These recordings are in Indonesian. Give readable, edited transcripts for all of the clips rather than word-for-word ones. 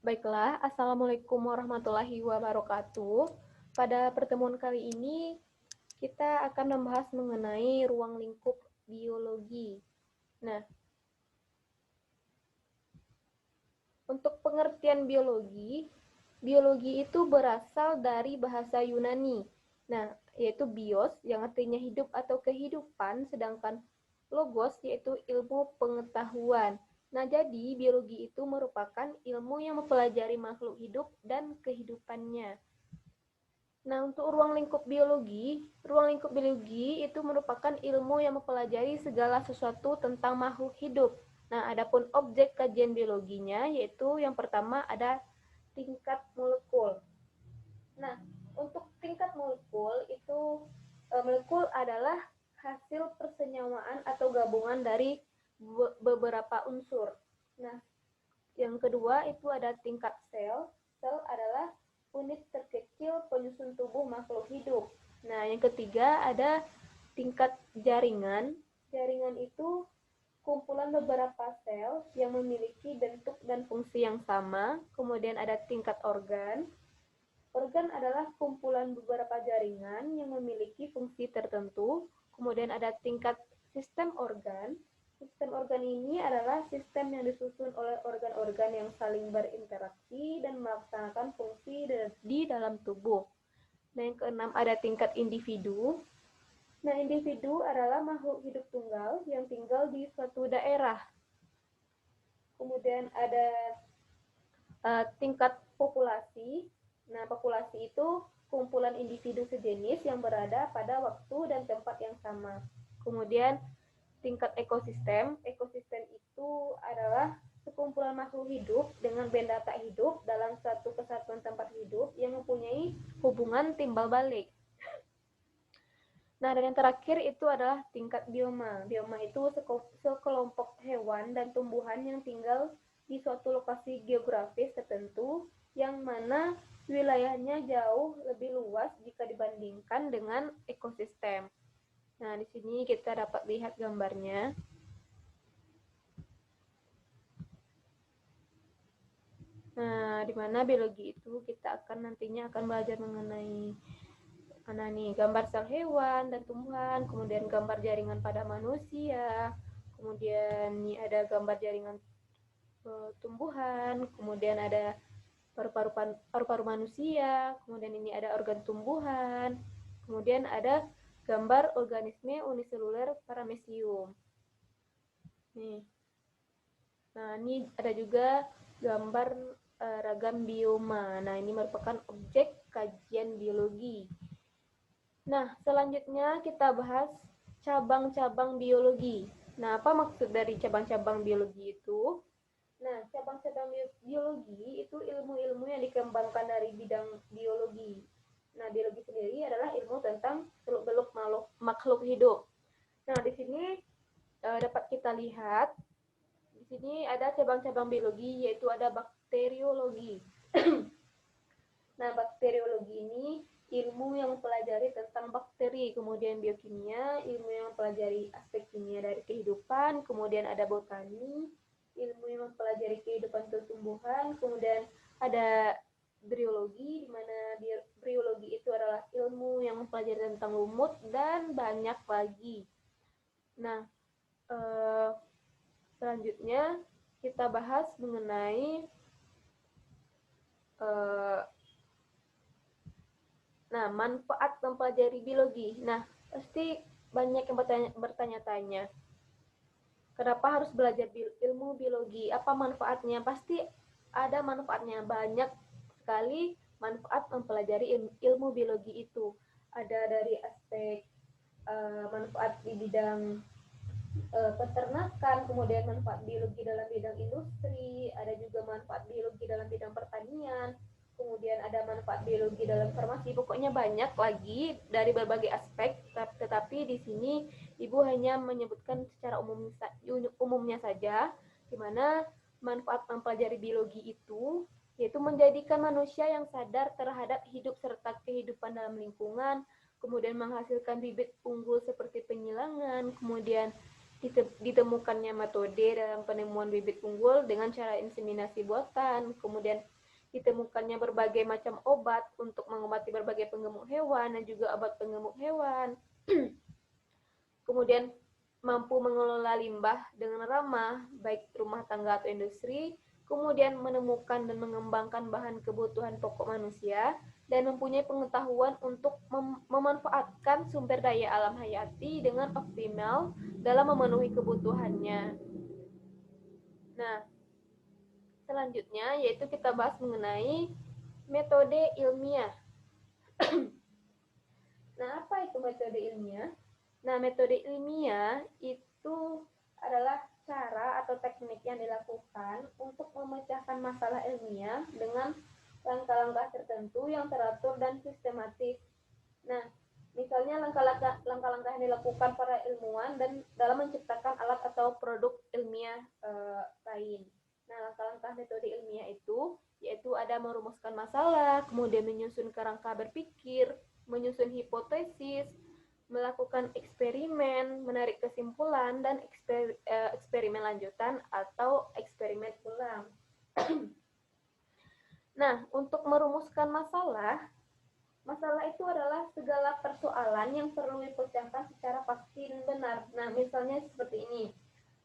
Baiklah, Assalamualaikum warahmatullahi wabarakatuh. Pada pertemuan kali ini, kita akan membahas mengenai ruang lingkup biologi. Nah, untuk pengertian biologi, biologi itu berasal dari bahasa Yunani. Nah, yaitu bios, yang artinya hidup atau kehidupan, sedangkan logos, yaitu ilmu pengetahuan. Nah, jadi biologi itu merupakan ilmu yang mempelajari makhluk hidup dan kehidupannya. Nah, untuk ruang lingkup biologi itu merupakan ilmu yang mempelajari segala sesuatu tentang makhluk hidup. Nah, adapun objek kajian biologinya yaitu yang pertama ada tingkat molekul. Nah, untuk tingkat molekul itu molekul adalah hasil persenyawaan atau gabungan dari beberapa unsur. Nah, yang kedua itu ada tingkat sel. Sel adalah unit terkecil penyusun tubuh makhluk hidup. Nah, yang ketiga ada tingkat jaringan. Jaringan itu kumpulan beberapa sel yang memiliki bentuk dan fungsi yang sama. Kemudian ada tingkat organ. Organ adalah kumpulan beberapa jaringan yang memiliki fungsi tertentu. Kemudian ada tingkat sistem organ. Sistem organ ini adalah sistem yang disusun oleh organ-organ yang saling berinteraksi dan melaksanakan fungsi di dalam tubuh. Nah, yang keenam ada tingkat individu. Nah, individu adalah makhluk hidup tunggal yang tinggal di suatu daerah. Kemudian ada tingkat populasi. Nah, populasi itu kumpulan individu sejenis yang berada pada waktu dan tempat yang sama. Kemudian tingkat ekosistem. Ekosistem itu adalah sekumpulan makhluk hidup dengan benda tak hidup dalam suatu kesatuan tempat hidup yang mempunyai hubungan timbal balik. Nah, dan yang terakhir itu adalah tingkat bioma. Bioma itu sekelompok hewan dan tumbuhan yang tinggal di suatu lokasi geografis tertentu yang mana wilayahnya jauh lebih luas jika dibandingkan dengan ekosistem. Nah, di sini kita dapat lihat gambarnya. Nah, di mana biologi itu kita akan nantinya akan belajar mengenai mana nih gambar sel hewan dan tumbuhan, kemudian gambar jaringan pada manusia, kemudian nih ada gambar jaringan tumbuhan, kemudian ada paru-paru manusia, kemudian ini ada organ tumbuhan, kemudian ada gambar organisme uniseluler paramecium. Nih. Nah, ini ada juga gambar ragam bioma. Nah, ini merupakan objek kajian biologi. Nah, selanjutnya kita bahas cabang-cabang biologi. Nah, apa maksud dari cabang-cabang biologi itu? Nah, cabang-cabang biologi itu ilmu-ilmu yang dikembangkan dari bidang biologi. Nah, biologi sendiri adalah ilmu tentang seluk-beluk makhluk hidup. Nah, di sini dapat kita lihat, di sini ada cabang-cabang biologi, yaitu ada bakteriologi. Nah, bakteriologi ini ilmu yang mempelajari tentang bakteri, kemudian biokimia, ilmu yang mempelajari aspek kimia dari kehidupan, kemudian ada botani, ilmu yang mempelajari kehidupan tumbuhan, kemudian ada briologi, di mana briologi itu adalah ilmu yang mempelajari tentang lumut, dan banyak lagi. Nah, selanjutnya kita bahas mengenai manfaat mempelajari biologi. Nah, pasti banyak yang bertanya-tanya, kenapa harus belajar ilmu biologi? Apa manfaatnya? Pasti ada manfaatnya. Banyak sekali manfaat mempelajari ilmu biologi itu. Ada dari aspek manfaat di bidang peternakan, kemudian manfaat biologi dalam bidang industri, ada juga manfaat biologi dalam bidang pertanian, kemudian ada manfaat biologi dalam farmasi. Pokoknya banyak lagi dari berbagai aspek, tetapi di sini Ibu hanya menyebutkan secara umumnya saja, di mana manfaat mempelajari biologi itu yaitu menjadikan manusia yang sadar terhadap hidup serta kehidupan dalam lingkungan, kemudian menghasilkan bibit unggul seperti penyilangan, kemudian ditemukannya metode dalam penemuan bibit unggul dengan cara inseminasi buatan, kemudian ditemukannya berbagai macam obat untuk mengobati berbagai penggemuk hewan dan juga obat penggemuk hewan. Kemudian mampu mengelola limbah dengan ramah, baik rumah tangga atau industri, kemudian menemukan dan mengembangkan bahan kebutuhan pokok manusia, dan mempunyai pengetahuan untuk memanfaatkan sumber daya alam hayati dengan optimal dalam memenuhi kebutuhannya. Nah, selanjutnya yaitu kita bahas mengenai metode ilmiah. Nah, apa itu metode ilmiah? Nah, metode ilmiah itu adalah cara atau teknik yang dilakukan untuk memecahkan masalah ilmiah dengan langkah-langkah tertentu yang teratur dan sistematis. Nah, misalnya langkah-langkah yang dilakukan para ilmuwan dan dalam menciptakan alat atau produk ilmiah lain. Nah, langkah-langkah metode ilmiah itu yaitu ada merumuskan masalah, kemudian menyusun kerangka berpikir, menyusun hipotesis, melakukan eksperimen, menarik kesimpulan, dan eksperimen lanjutan atau eksperimen ulang. Nah, untuk merumuskan masalah, masalah itu adalah segala persoalan yang perlu dipecahkan secara pasti dan benar. Nah, misalnya seperti ini.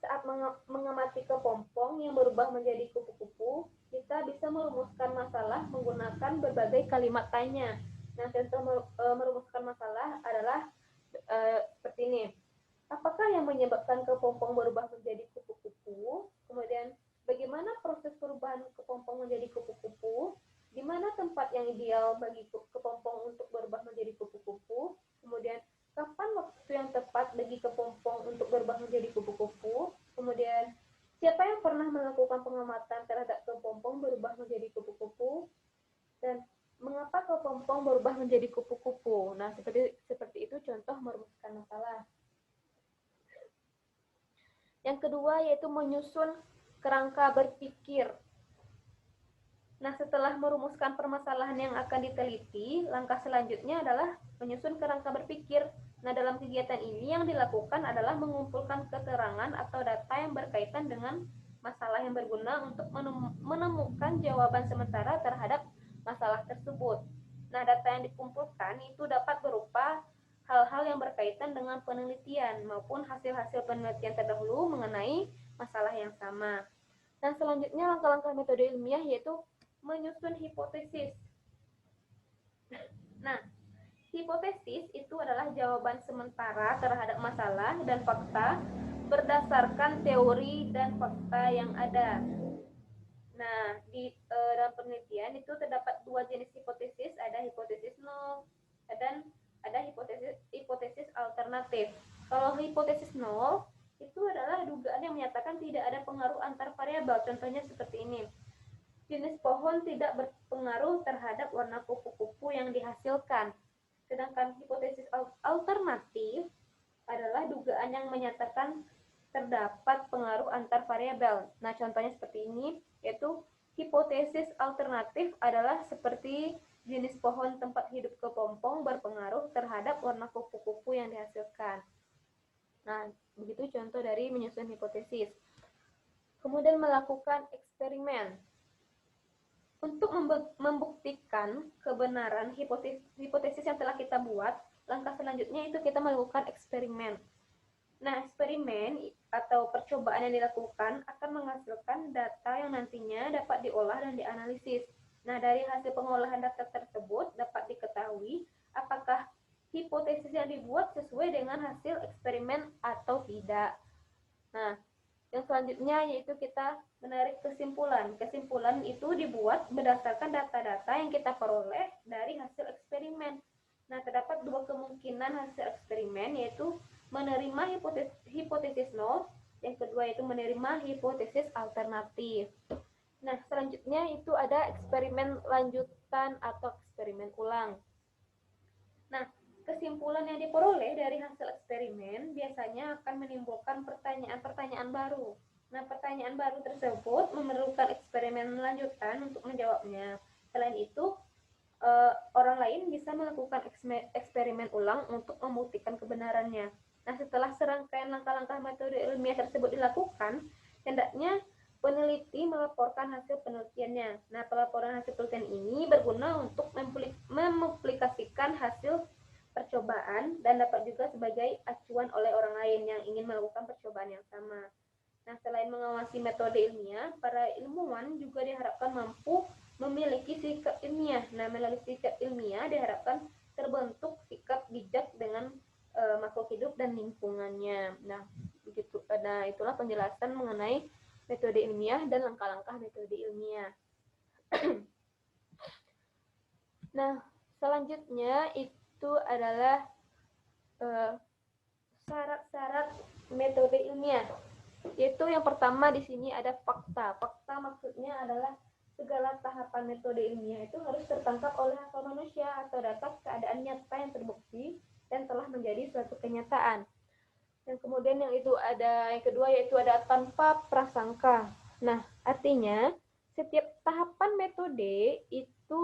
Saat mengamati kepompong yang berubah menjadi kupu-kupu, kita bisa merumuskan masalah menggunakan berbagai kalimat tanya. Nah, contoh merumuskan masalah adalah seperti ini. Apakah yang menyebabkan kepompong berubah menjadi kupu-kupu? Kemudian, bagaimana proses perubahan kepompong menjadi kupu-kupu? Di mana tempat yang ideal bagi kepompong untuk berubah menjadi kupu-kupu? Kemudian, kapan waktu yang tepat bagi kepompong untuk berubah menjadi kupu-kupu? Kemudian, siapa yang pernah melakukan pengamatan terhadap kepompong berubah menjadi kupu-kupu? Dan mengapa kepompong berubah menjadi kupu-kupu? Nah, seperti itu contoh merumuskan masalah. Yang kedua yaitu menyusun kerangka berpikir. Nah, setelah merumuskan permasalahan yang akan diteliti, langkah selanjutnya adalah menyusun kerangka berpikir. Nah, dalam kegiatan ini yang dilakukan adalah mengumpulkan keterangan atau data yang berkaitan dengan masalah yang berguna untuk menemukan jawaban sementara terhadap masalah tersebut. Nah, data yang dikumpulkan itu dapat berupa hal-hal yang berkaitan dengan penelitian maupun hasil-hasil penelitian terdahulu mengenai masalah yang sama. Nah, selanjutnya langkah-langkah metode ilmiah yaitu menyusun hipotesis. Nah, hipotesis itu adalah jawaban sementara terhadap masalah dan fakta berdasarkan teori dan fakta yang ada. Nah, di dalam penelitian itu terdapat dua jenis hipotesis, ada hipotesis nol dan ada hipotesis alternatif. Kalau hipotesis nol itu adalah dugaan yang menyatakan tidak ada pengaruh antar variabel. Contohnya seperti ini. Jenis pohon tidak berpengaruh terhadap warna kupu-kupu yang dihasilkan. Sedangkan hipotesis alternatif adalah dugaan yang menyatakan terdapat pengaruh antar variabel. Nah, contohnya seperti ini, yaitu hipotesis alternatif adalah seperti jenis pohon tempat hidup kepompong berpengaruh terhadap warna kupu-kupu yang dihasilkan. Nah, begitu contoh dari menyusun hipotesis. Kemudian melakukan eksperimen. Untuk membuktikan kebenaran hipotesis yang telah kita buat, langkah selanjutnya itu kita melakukan eksperimen. Nah, eksperimen atau percobaan yang dilakukan akan menghasilkan data yang nantinya dapat diolah dan dianalisis. Nah, dari hasil pengolahan data tersebut dapat diketahui apakah hipotesis yang dibuat sesuai dengan hasil eksperimen atau tidak. Nah, yang selanjutnya yaitu kita menarik kesimpulan. Kesimpulan itu dibuat berdasarkan data-data yang kita peroleh dari hasil eksperimen. Nah, terdapat dua kemungkinan hasil eksperimen, yaitu menerima hipotesis nol, yang kedua yaitu menerima hipotesis alternatif. Nah, selanjutnya itu ada eksperimen lanjutan atau eksperimen ulang. Nah, kesimpulan yang diperoleh dari hasil eksperimen biasanya akan menimbulkan pertanyaan-pertanyaan baru. Nah, pertanyaan baru tersebut memerlukan eksperimen lanjutan untuk menjawabnya. Selain itu, orang lain bisa melakukan eksperimen ulang untuk membuktikan kebenarannya. Nah, setelah serangkaian langkah-langkah metode ilmiah tersebut dilakukan, hendaknya peneliti melaporkan hasil penelitiannya. Nah, pelaporan hasil penelitian ini berguna untuk mempublikasikan hasil percobaan dan dapat juga sebagai acuan oleh orang lain yang ingin melakukan percobaan yang sama. Nah, selain mengawasi metode ilmiah, para ilmuwan juga diharapkan mampu memiliki sikap ilmiah. Nah, melalui sikap ilmiah diharapkan terbentuk sikap bijak dengan makhluk hidup dan lingkungannya. Nah, begitu. Nah, itulah penjelasan mengenai metode ilmiah dan langkah-langkah metode ilmiah. Nah, selanjutnya itu adalah syarat-syarat metode ilmiah. Yaitu yang pertama di sini ada fakta. Fakta maksudnya adalah segala tahapan metode ilmiah itu harus tertangkap oleh akal manusia atau data keadaan nyata yang terbukti dan telah menjadi suatu kenyataan. Dan kemudian yang kedua yaitu ada tanpa prasangka. Nah, artinya setiap tahapan metode itu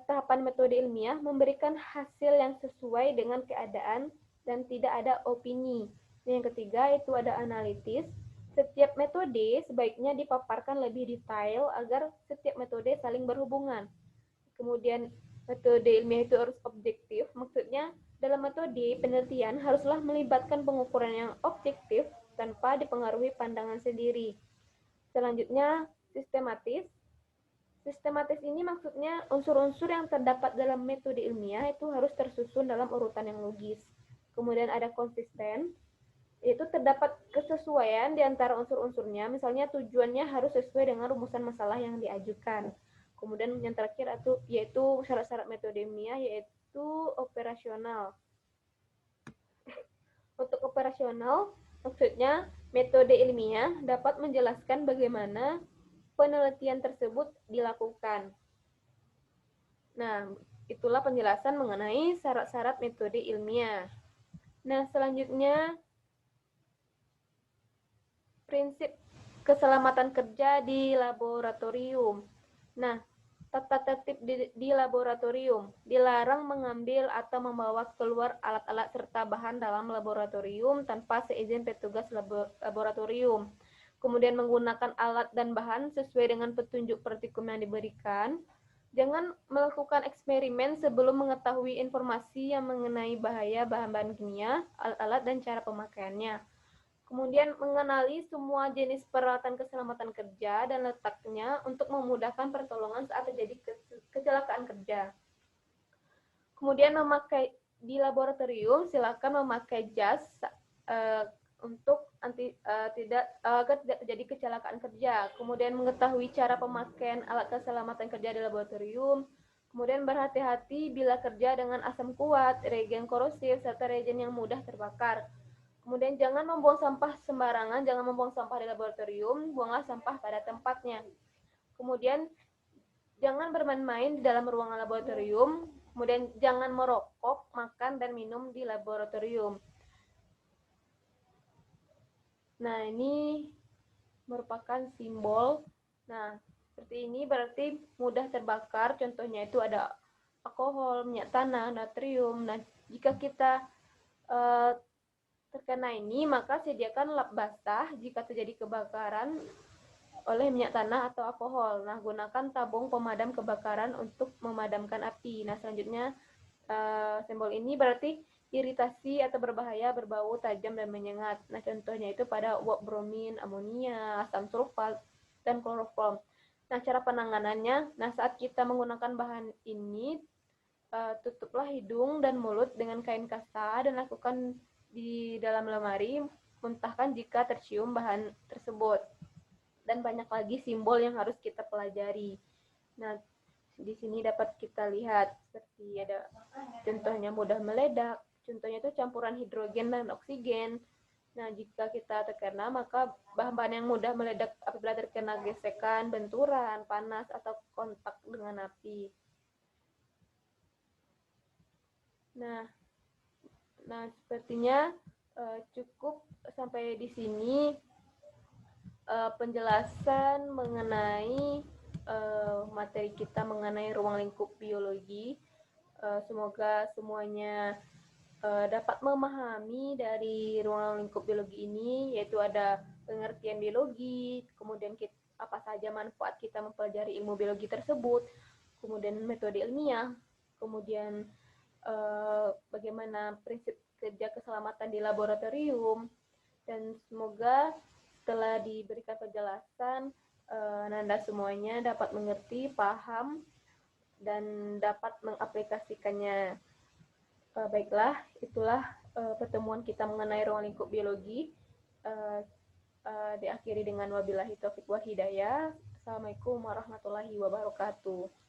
tahapan metode ilmiah memberikan hasil yang sesuai dengan keadaan dan tidak ada opini. Yang ketiga itu ada analitis. Setiap metode sebaiknya dipaparkan lebih detail agar setiap metode saling berhubungan. Kemudian metode ilmiah itu harus objektif, maksudnya dalam metode penelitian haruslah melibatkan pengukuran yang objektif tanpa dipengaruhi pandangan sendiri. Selanjutnya, sistematis. Sistematis ini maksudnya unsur-unsur yang terdapat dalam metode ilmiah itu harus tersusun dalam urutan yang logis. Kemudian ada konsisten, yaitu terdapat kesesuaian di antara unsur-unsurnya, misalnya tujuannya harus sesuai dengan rumusan masalah yang diajukan. Kemudian yang terakhir yaitu syarat-syarat metode ilmiah yaitu operasional. Untuk operasional, maksudnya metode ilmiah dapat menjelaskan bagaimana penelitian tersebut dilakukan. Nah, itulah penjelasan mengenai syarat-syarat metode ilmiah. Nah, selanjutnya prinsip keselamatan kerja di laboratorium. Nah, tata tertib di laboratorium. Dilarang mengambil atau membawa keluar alat-alat serta bahan dalam laboratorium tanpa seizin petugas laboratorium. Kemudian menggunakan alat dan bahan sesuai dengan petunjuk praktikum yang diberikan. Jangan melakukan eksperimen sebelum mengetahui informasi yang mengenai bahaya bahan-bahan kimia, alat-alat, dan cara pemakaiannya. Kemudian mengenali semua jenis peralatan keselamatan kerja dan letaknya untuk memudahkan pertolongan saat terjadi kecelakaan kerja. Kemudian di laboratorium silakan memakai jas untuk agar tidak terjadi kecelakaan kerja. Kemudian mengetahui cara pemakaian alat keselamatan kerja di laboratorium. Kemudian berhati-hati bila kerja dengan asam kuat, reagen korosif, serta reagen yang mudah terbakar. Kemudian jangan membuang sampah sembarangan, jangan membuang sampah di laboratorium, buanglah sampah pada tempatnya. Kemudian jangan bermain-main di dalam ruangan laboratorium, kemudian jangan merokok, makan, dan minum di laboratorium. Nah, ini merupakan simbol. Nah, seperti ini berarti mudah terbakar, contohnya itu ada alkohol, minyak tanah, natrium. Nah, jika kita terkena ini, maka sediakan lap basah jika terjadi kebakaran oleh minyak tanah atau alkohol. Nah, gunakan tabung pemadam kebakaran untuk memadamkan api. Nah, selanjutnya simbol ini berarti iritasi atau berbahaya, berbau tajam dan menyengat. Nah, contohnya itu pada uap bromin, amonia, asam sulfat, dan kloroform. Nah, cara penanganannya, nah saat kita menggunakan bahan ini, tutuplah hidung dan mulut dengan kain kasa dan lakukan di dalam lemari, muntahkan jika tercium bahan tersebut. Dan banyak lagi simbol yang harus kita pelajari. Nah, di sini dapat kita lihat seperti ada contohnya mudah meledak, contohnya itu campuran hidrogen dan oksigen. Nah, jika kita terkena, maka bahan-bahan yang mudah meledak apabila terkena gesekan, benturan, panas, atau kontak dengan api. Nah, sepertinya cukup sampai di sini penjelasan mengenai materi kita mengenai ruang lingkup biologi. Semoga semuanya dapat memahami dari ruang lingkup biologi ini, yaitu ada pengertian biologi, kemudian apa saja manfaat kita mempelajari ilmu biologi tersebut, kemudian metode ilmiah, kemudian bagaimana prinsip kerja keselamatan di laboratorium, dan semoga setelah diberikan penjelasan, Nanda semuanya dapat mengerti, paham, dan dapat mengaplikasikannya. Baiklah, itulah pertemuan kita mengenai ruang lingkup biologi. Diakhiri dengan wabillahi taufiq wal hidayah. Assalamualaikum warahmatullahi wabarakatuh.